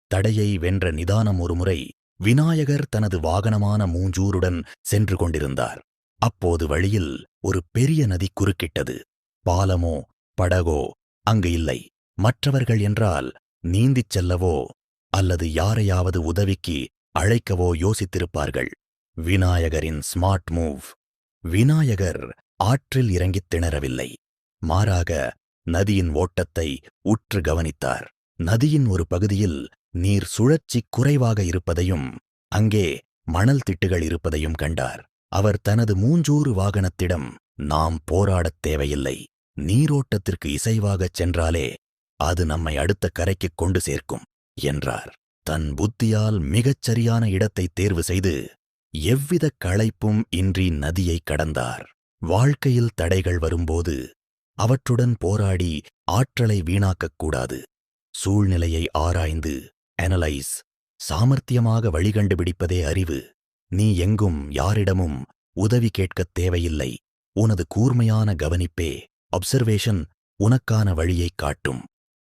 தடையை வென்ற நிதானம் ஒருமுறை விநாயகர் தனது வாகனமான மூஞ்சூருடன் சென்று கொண்டிருந்தார். அப்போது வழியில் ஒரு பெரிய நதி குறுக்கிட்டது. பாலமோ படகோ அங்கு இல்லை. மற்றவர்கள் என்றால் நீந்திச் செல்லவோ அல்லது யாரையாவது உதவிக்கு அழைக்கவோ யோசித்திருப்பார்கள். விநாயகரின் ஸ்மார்ட் மூவ். விநாயகர் ஆற்றில் இறங்கித் திணறவில்லை. மாறாக நதியின் ஓட்டத்தை உற்று கவனித்தார். நதியின் ஒரு பகுதியில் நீர் சுழற்சி குறைவாக இருப்பதையும் அங்கே மணல் திட்டுகள் இருப்பதையும் கண்டார். அவர் தனது மூஞ்சூறு வாகனத்திடம், நாம் போராடத் தேவையில்லை, நீரோட்டத்திற்கு இசைவாகச் சென்றாலே அது நம்மை அடுத்த கரைக்குக் கொண்டு சேர்க்கும் என்றார். தன் புத்தியால் மிகச் சரியான இடத்தை தேர்வு செய்து எவ்வித களைப்பும் இன்றி நதியை கடந்தார். வாழ்க்கையில் தடைகள் வரும்போது அவற்றுடன் போராடி ஆற்றலை வீணாக்கக் கூடாது. சூழ்நிலையை ஆராய்ந்து அனலைஸ் சாமர்த்தியமாக வழிகண்டுபிடிப்பதே அறிவு. நீ எங்கும் யாரிடமும் உதவி கேட்கத் தேவையில்லை. உனது கூர்மையான கவனிப்பே அப்சர்வேஷன் உனக்கான வழியைக் காட்டும்.